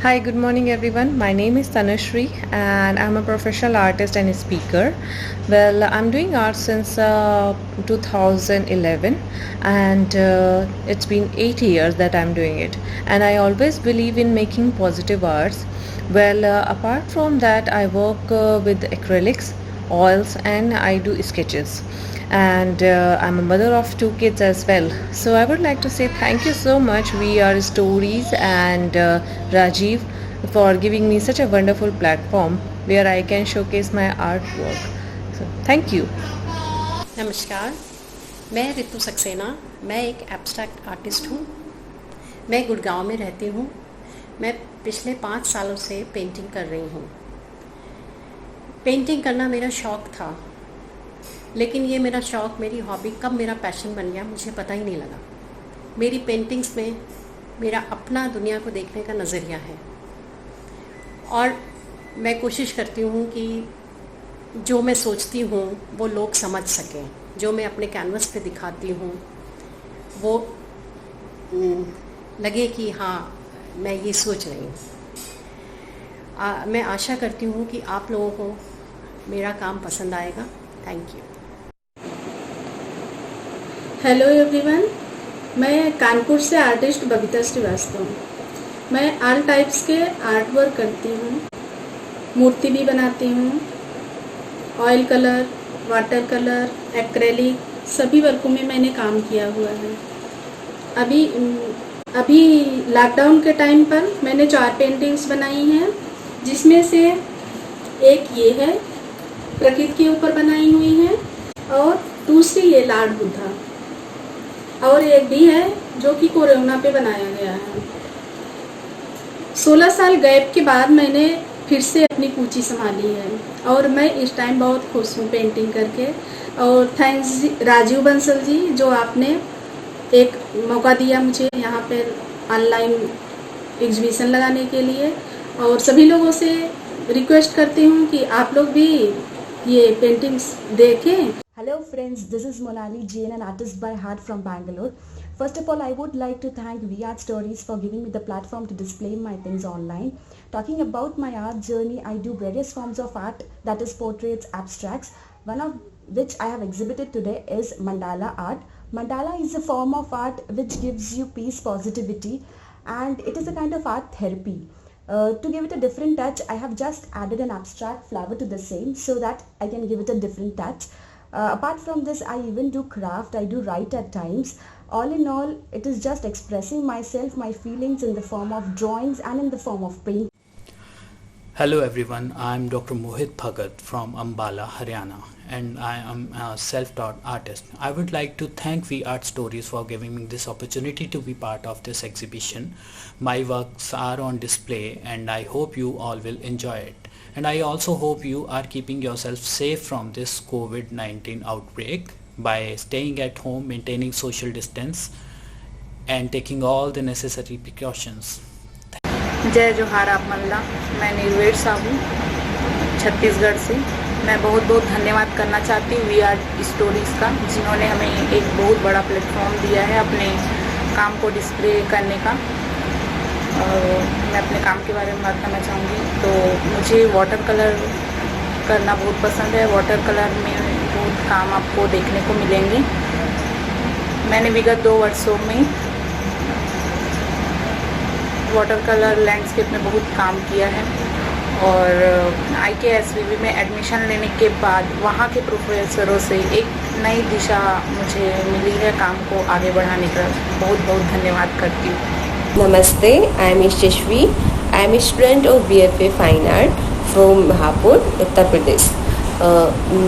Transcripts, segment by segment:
Hi, good morning everyone. My name is Tanushree and I'm a professional artist and speaker. Well, I'm doing art since 2011 and it's been 8 years that I'm doing it. And I always believe in making positive arts. Well, apart from that, I work with acrylics, oils and I do sketches, and I'm a mother of two kids as well. So I would like to say thank you so much We Are Stories and Rajiv for giving me such a wonderful platform where I can showcase my artwork. So thank you. नमस्कार, मैं रितु सक्सेना। मैं एक abstract artist हूँ। मैं गुड़गांव में रहती हूँ। मैं पिछले 5 सालों से पेंटिंग कर रही हूँ। पेंटिंग करना मेरा शौक़ था, लेकिन ये मेरा शौक़, मेरी हॉबी कब मेरा पैशन बन गया मुझे पता ही नहीं लगा। मेरी पेंटिंग्स में मेरा अपना दुनिया को देखने का नज़रिया है और मैं कोशिश करती हूँ कि जो मैं सोचती हूँ वो लोग समझ सकें। जो मैं अपने कैनवस पे दिखाती हूँ वो लगे कि हाँ, मैं ये सोच रही हूँ। मैं आशा करती हूँ कि आप लोगों को मेरा काम पसंद आएगा। Thank you. हेलो एवरीवन, मैं कानपुर से आर्टिस्ट बबीता श्रीवास्तव हूँ। मैं ऑल टाइप्स के आर्ट वर्क करती हूँ। मूर्ति भी बनाती हूँ। Oil colour, water colour, acrylic सभी वर्कों में मैंने काम किया हुआ है। अभी लॉकडाउन के टाइम पर मैंने 4 पेंटिंग्स बनाई हैं, जिसमें से एक ये है, प्रकृति के ऊपर बनाई हुई है, और दूसरी ये लॉर्ड बुद्धा, और एक भी है जो कि कोरोना पे बनाया गया है। 16 साल गैप के बाद मैंने फिर से अपनी कूची संभाली है और मैं इस टाइम बहुत खुश हूँ पेंटिंग करके। और थैंक्स राजीव बंसल जी, जो आपने एक मौका दिया मुझे यहाँ पर ऑनलाइन एग्जीबिशन लगाने के लिए। और सभी लोगों से रिक्वेस्ट करती हूँ कि आप लोग भी ये पेंटिंग्स देखें। Hello friends, this is Monali Jain, an artist by heart from Bangalore. First of all, I would like to thank We Art Stories for giving me the platform to display my things online. Talking about my art journey, I do various forms of art, that is portraits, abstracts, one of which I have exhibited today is mandala art. Mandala is a form of art which gives you peace, positivity, and it is a kind of art therapy. To give it a different touch, I have just added an abstract flower to the same so that I can give it a different touch. Apart from this, I even do craft, I do write at times. All in all, it is just expressing myself, my feelings in the form of drawings and in the form of paint. Hello everyone, I am Dr. Mohit Bhagat from Ambala, Haryana, and I am a self-taught artist. I would like to thank We Art Stories for giving me this opportunity to be part of this exhibition. My works are on display and I hope you all will enjoy it. And I also hope you are keeping yourself safe from this COVID-19 outbreak by staying at home, maintaining social distance and taking all the necessary precautions. जय जोहार आप मल्ला। मैं निर्वेद साहू छत्तीसगढ़ से। मैं बहुत बहुत धन्यवाद करना चाहती हूँ वी आर स्टोरीज़ का, जिन्होंने हमें एक बहुत बड़ा प्लेटफॉर्म दिया है अपने काम को डिस्प्ले करने का। मैं अपने काम के बारे में बात करना चाहूँगी तो मुझे वाटर कलर करना बहुत पसंद है। वाटर कलर में बहुत काम आपको देखने को मिलेंगे। मैंने विगत 2 वर्षों में वाटर कलर लैंडस्केप में बहुत काम किया है और IKSVB में एडमिशन लेने के बाद वहाँ के प्रोफेसरों से एक नई दिशा मुझे मिली है काम को आगे बढ़ाने का। बहुत बहुत धन्यवाद करती हूँ। Namaste, I am Yashashvi. I am a student of BFA Fine Art from Hapur, Uttar Pradesh.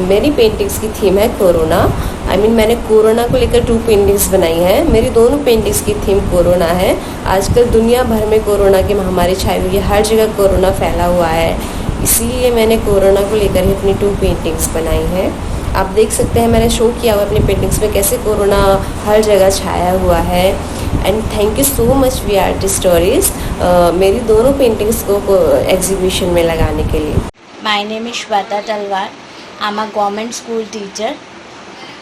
मेरी पेंटिंग्स की थीम है कोरोना। मैंने कोरोना को लेकर 2 पेंटिंग्स बनाई हैं। मेरी दोनों पेंटिंग्स की थीम कोरोना है। आजकल दुनिया भर में कोरोना की महामारी छाई हुई है, हर जगह कोरोना फैला हुआ है, इसीलिए मैंने कोरोना को लेकर ही अपनी 2 पेंटिंग्स बनाई हैं। आप देख सकते हैं मैंने शो किया हुआ अपनी पेंटिंग्स में कैसे कोरोना हर जगह छाया हुआ है। And thank you so much we art stories मेरी दोनों पेंटिंग्स को एग्जीबिशन में लगाने के लिए। My name is Shweta Talwar. I'm a government school teacher.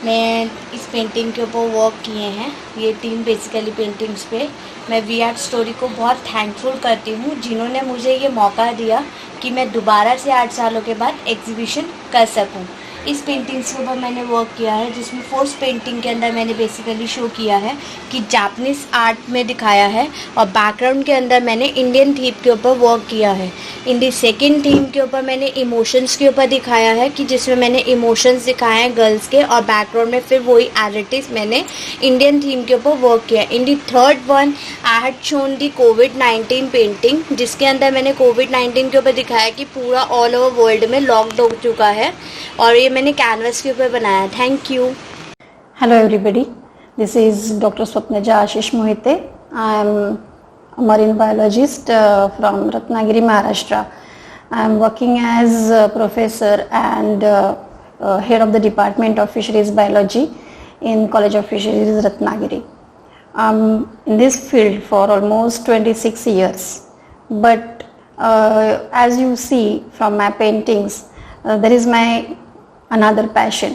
मैं इस पेंटिंग के ऊपर वर्क किए हैं, ये 3 बेसिकली पेंटिंग्स पे। मैं वी आर्ट स्टोरी को बहुत थैंकफुल करती हूँ जिन्होंने मुझे ये मौका दिया कि मैं दोबारा से 8 सालों के बाद एग्जीबिशन कर सकूँ। इस पेंटिंग्स के ऊपर मैंने वर्क किया है, जिसमें फर्स्ट पेंटिंग के अंदर मैंने बेसिकली शो किया है कि जापानीज़ आर्ट में दिखाया है, और बैकग्राउंड के अंदर मैंने इंडियन थीम के ऊपर वर्क किया है। इन दी सेकेंड थीम के ऊपर मैंने इमोशंस के ऊपर दिखाया है कि जिसमें मैंने इमोशंस दिखाए हैं गर्ल्स के, और बैकग्राउंड में फिर वही एज इट इज़ मैंने इंडियन थीम के ऊपर वर्क किया। In the third one I had shown the कोविड-19 पेंटिंग, जिसके अंदर मैंने कोविड-19 के ऊपर दिखाया कि पूरा ऑल ओवर वर्ल्ड में लॉकड हो चुका है, और ये मैंने कैनवस के ऊपर बनाया। Thank you. Hello everybody, this is Dr. Swapnaja Ashish Mohite. I am a marine biologist from Ratnagiri, Maharashtra. I am working as a professor and head of the Department of Fisheries Biology in College of Fisheries, Ratnagiri. I'm in this field for almost 26 years. But as you see from my paintings, there is my another passion.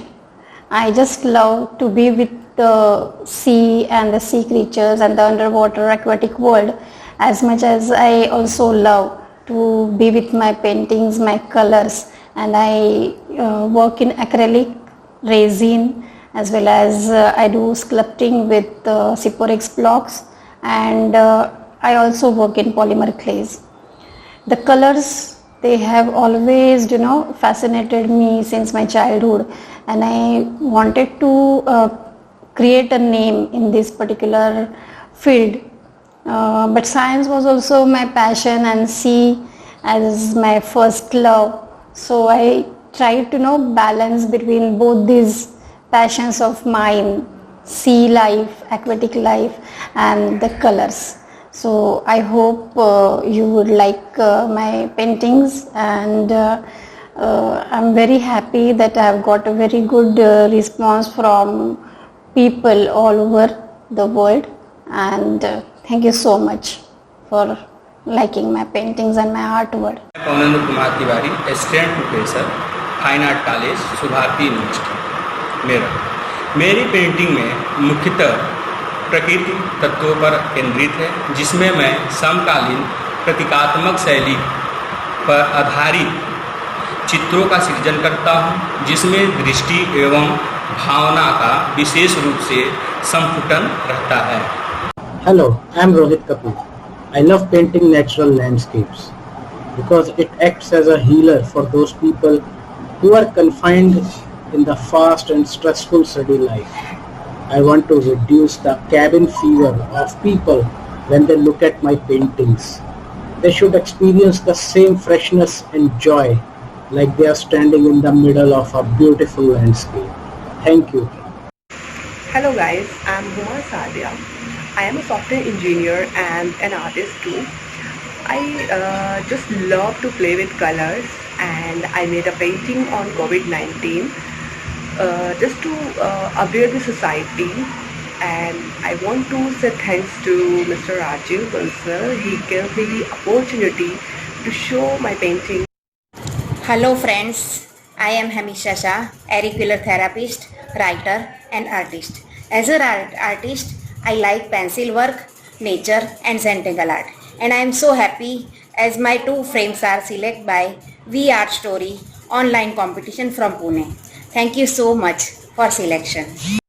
I just love to be with the sea and the sea creatures and the underwater aquatic world, as much as I also love to be with my paintings, my colors, and I work in acrylic, resin, as well as I do sculpting with Siporex blocks, and I also work in polymer clays. The colors, they have always fascinated me since my childhood, and I wanted to create a name in this particular field, but science was also my passion and sea as my first love. So I tried to balance between both these passions of mine, sea life, aquatic life, and the colors. So I hope you would like my paintings, and I'm very happy that I have got a very good response from people all over the world, and thank you so much for liking my paintings and my artwork. Pavnendra Kumar Tiwari, assistant professor, fine art college, Subharti university, मेरी painting में मुख्यतः प्रकृति तत्वों पर केंद्रित है, जिसमें मैं समकालीन प्रतीकात्मक शैली पर आधारित चित्रों का सृजन करता हूँ, जिसमें दृष्टि एवं भावना का विशेष रूप से संपुटन रहता है। Hello, I am Rohit Kapoor. I love painting natural landscapes because it acts as a healer for those people who are confined in the fast and stressful city life. I want to reduce the cabin fever of people when they look at my paintings. They should experience the same freshness and joy like they are standing in the middle of a beautiful landscape. Thank you. Hello guys, I am Huma Sadia. I am a software engineer and an artist too. I just love to play with colors, and I made a painting on COVID-19 just to aware the society, and I want to say thanks to Mr. Rajiv Bansal. He gave me the opportunity to show my painting. Hello friends, I am Hamisha Shah, auricular therapist, writer and artist. As an artist, I like pencil work, nature and sentimental art, and I am so happy as my 2 frames are selected by We Art Story online competition from Pune. Thank you so much for selection.